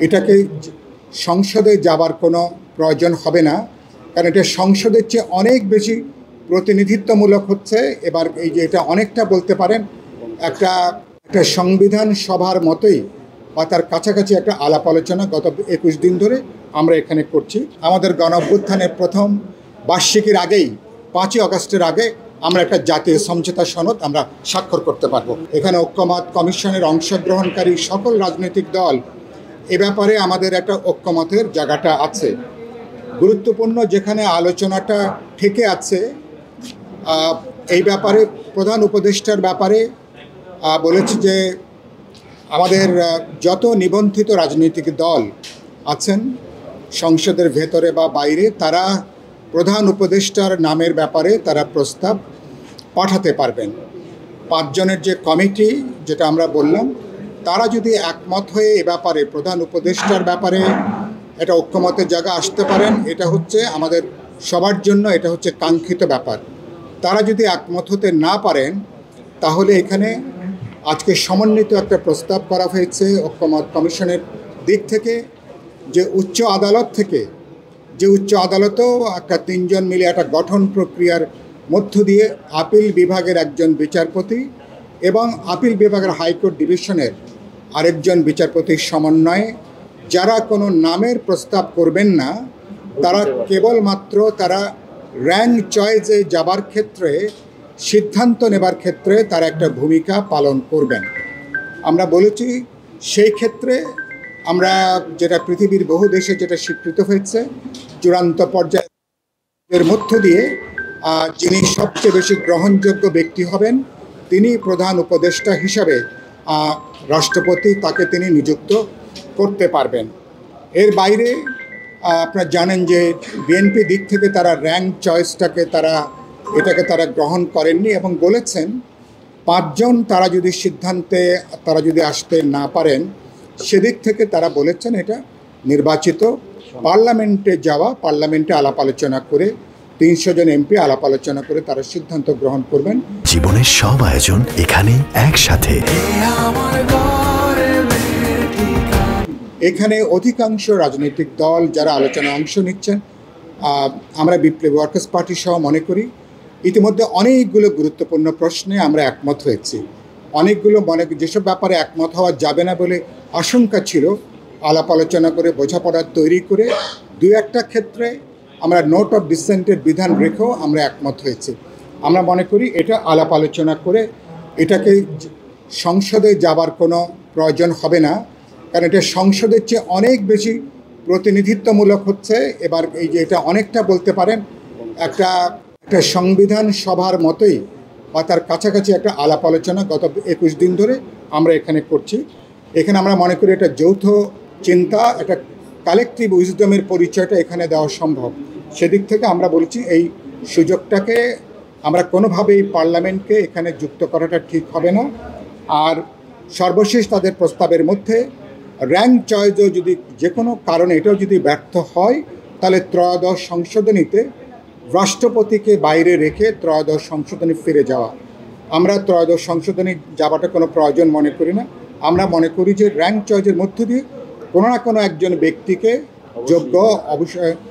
এটাকে সংসদে যাবার কোনো প্রয়োজন হবে না, কারণ এটা সংসদের চেয়ে অনেক বেশি প্রতিনিধিত্বমূলক হচ্ছে। এবার এই যে এটা অনেকটা বলতে পারেন একটা একটা সংবিধান সভার মতোই বা তার কাছাকাছি একটা আলাপ আলোচনা গত 21 দিন ধরে আমরা এখানে করছি। আমাদের গণ অভ্যুত্থানের প্রথম বার্ষিকীর আগেই 5ই আগস্টের আগে আমরা একটা জাতীয় সমঝোতা সনদ আমরা স্বাক্ষর করতে পারবো। এখানে ঐক্যমত কমিশনের অংশগ্রহণকারী সকল রাজনৈতিক দল এ ব্যাপারে আমাদের একটা ঐক্যমতের জায়গাটা আছে। গুরুত্বপূর্ণ যেখানে আলোচনাটা থেকে আছে এই ব্যাপারে প্রধান উপদেষ্টার ব্যাপারে বলেছি যে আমাদের যত নিবন্ধিত রাজনৈতিক দল আছেন সংসদের ভেতরে বা বাইরে, তারা প্রধান উপদেষ্টার নামের ব্যাপারে তারা প্রস্তাব পাঠাতে পারবেন। 5 জনের যে কমিটি যেটা আমরা বললাম, তারা যদি একমত হয়ে এ ব্যাপারে প্রধান উপদেষ্টার ব্যাপারে এটা ঐক্যমতের জায়গা আসতে পারেন, এটা হচ্ছে আমাদের সবার জন্য এটা হচ্ছে কাঙ্ক্ষিত ব্যাপার। তারা যদি একমত হতে না পারেন, তাহলে এখানে আজকে সমন্বিত একটা প্রস্তাব করা হয়েছে ঐক্যমত কমিশনের দিক থেকে, যে উচ্চ আদালত থেকে, যে উচ্চ আদালতও একটা 3 জন মিলে একটা গঠন প্রক্রিয়ার মধ্য দিয়ে আপিল বিভাগের একজন বিচারপতি এবং আপিল বিভাগের হাইকোর্ট ডিভিশনের আরেকজন বিচারপতির সমন্বয়ে যারা কোনো নামের প্রস্তাব করবেন না, তারা কেবলমাত্র তারা র্যাঙ্ক চয়েসে যাবার ক্ষেত্রে, সিদ্ধান্ত নেবার ক্ষেত্রে তারা একটা ভূমিকা পালন করবেন। আমরা বলেছি সেই ক্ষেত্রে আমরা যেটা পৃথিবীর বহু দেশে যেটা স্বীকৃত হয়েছে, চূড়ান্ত পর্যায়ের মধ্য দিয়ে যিনি সবচেয়ে বেশি গ্রহণযোগ্য ব্যক্তি হবেন তিনি প্রধান উপদেষ্টা হিসাবে রাষ্ট্রপতি তাকে তিনি নিযুক্ত করতে পারবেন। এর বাইরে আপনারা জানেন যে বিএনপি দিক থেকে তারা র্যাঙ্ক চয়েসটাকে এটাকে তারা গ্রহণ করেননি এবং বলেছেন 5 জন তারা যদি সিদ্ধান্তে তারা যদি আসতে না পারেন, সেদিক থেকে তারা বলেছেন এটা নির্বাচিত পার্লামেন্টে যাওয়া, পার্লামেন্টে আলাপ আলোচনা করে 300 জন এমপি আলাপ আলোচনা করে তারা সিদ্ধান্ত গ্রহণ করবেন। জীবনের সব আয়োজন এখানে একসাথে। এখানে অধিকাংশ রাজনৈতিক দল যারা আলোচনায় অংশ নিচ্ছেন, আমরা বিপ্লবী ওয়ার্কার্স পার্টি সহ মনে করি ইতিমধ্যে অনেকগুলো গুরুত্বপূর্ণ প্রশ্নে আমরা একমত হয়েছি। অনেকগুলো যেসব ব্যাপারে একমত হওয়া যাবে না বলে আশঙ্কা ছিল, আলাপ আলোচনা করে বোঝাপড়া তৈরি করে 2-1টা ক্ষেত্রে আমরা নোট অফ ডিসেন্টের বিধান রেখেও আমরা একমত হয়েছি। আমরা মনে করি এটা আলাপ আলোচনা করে এটাকে সংসদে যাবার কোনো প্রয়োজন হবে না, কারণ এটা সংসদের চেয়ে অনেক বেশি প্রতিনিধিত্বমূলক হচ্ছে। এবার এই যে এটা অনেকটা বলতে পারেন একটা সংবিধান সভার মতোই বা তার কাছাকাছি একটা আলাপ আলোচনা গত 21 দিন ধরে আমরা এখানে করছি। এখানে আমরা মনে করি এটা যৌথ চিন্তা, একটা কালেকটিভ উইজডমের পরিচয়টা এখানে দেওয়া সম্ভব। সেদিক থেকে আমরা বলছি এই সুযোগটাকে আমরা কোনোভাবেই পার্লামেন্টকে এখানে যুক্ত করাটা ঠিক হবে না। আর সর্বশেষ তাদের প্রস্তাবের মধ্যে র্যাঙ্ক চয়েসও যদি যে কোনো কারণে এটাও যদি ব্যর্থ হয়, তাহলে ত্রয়োদশ সংশোধনীতে রাষ্ট্রপতিকে বাইরে রেখে ত্রয়োদশ সংশোধনী ফিরে যাওয়া। আমরা ত্রয়োদশ সংশোধনী যাওয়াটা কোনো প্রয়োজন মনে করি না। আমরা মনে করি যে র্যাঙ্ক চয়েসের মধ্য দিয়ে কোনো না কোনো একজন ব্যক্তিকে, যোগ্য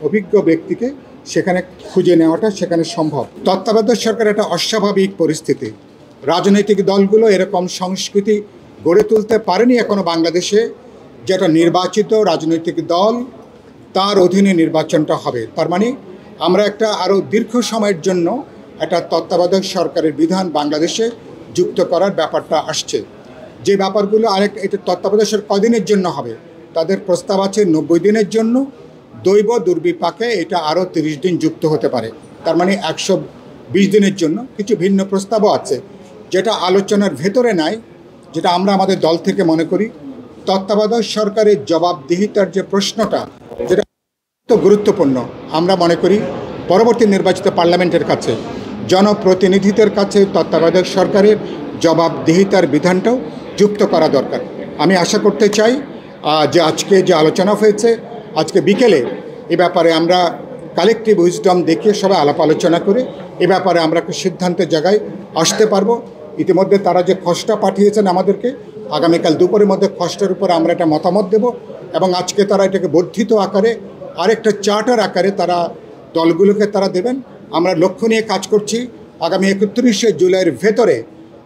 অভিজ্ঞ ব্যক্তিকে সেখানে খুঁজে নেওয়াটা সেখানে সম্ভব। তত্ত্বাবধায়ক সরকার একটা অস্বাভাবিক পরিস্থিতি। রাজনৈতিক দলগুলো এরকম সংস্কৃতি গড়ে তুলতে পারেনি এখনও বাংলাদেশে, যেটা নির্বাচিত রাজনৈতিক দল তার অধীনে নির্বাচনটা হবে। তার মানে আমরা একটা আরও দীর্ঘ সময়ের জন্য একটা তত্ত্বাবধায়ক সরকারের বিধান বাংলাদেশে যুক্ত করার ব্যাপারটা আসছে। যে ব্যাপারগুলো এটা তত্ত্বাবধায়ক সরকার কদিনের জন্য হবে, তাদের প্রস্তাব আছে 90 দিনের জন্য, দৈব দুর্বিপাকে এটা আরও 30 দিন যুক্ত হতে পারে। তার মানে 120 দিনের জন্য। কিছু ভিন্ন প্রস্তাবও আছে যেটা আলোচনার ভেতরে নাই, যেটা আমরা আমাদের দল থেকে মনে করি তত্ত্বাবধায়ক সরকারের জবাবদিহিতার যে প্রশ্নটা, যেটা তো গুরুত্বপূর্ণ। আমরা মনে করি পরবর্তী নির্বাচিত পার্লামেন্টের কাছে, জনপ্রতিনিধিদের কাছে তত্ত্বাবধায়ক সরকারের জবাবদিহিতার বিধানটাও যুক্ত করা দরকার। আমি আশা করতে চাই যে আজকে যে আলোচনা হয়েছে, আজকে বিকেলে এ ব্যাপারে আমরা কালেকটিভ উইজডম দেখিয়ে সবাই আলাপ আলোচনা করে এ ব্যাপারে আমরা একটা সিদ্ধান্তের জায়গায় আসতে পারবো। ইতিমধ্যে তারা যে খসড়া পাঠিয়েছেন আমাদেরকে, আগামীকাল দুপুরের মধ্যে খসড়ার উপর আমরা একটা মতামত দেব এবং আজকে তারা এটাকে বর্ধিত আকারে আরেকটা চার্টার আকারে তারা দলগুলোকে তারা দেবেন। আমরা লক্ষ্য নিয়ে কাজ করছি আগামী 31শে জুলাইয়ের ভেতরে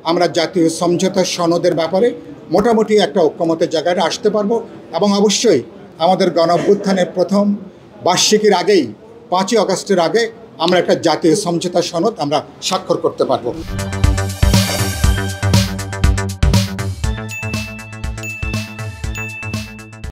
আমরা জাতীয় সমঝোতা সনদের ব্যাপারে মোটামুটি একটা ঐক্যমতের জায়গায় আসতে পারবো এবং অবশ্যই আমাদের গণ অভ্যুত্থানের প্রথম বার্ষিকীর আগেই 5ই আগস্টের আগে আমরা একটা জাতীয় সমঝোতা সনদ আমরা স্বাক্ষর করতে পারবো।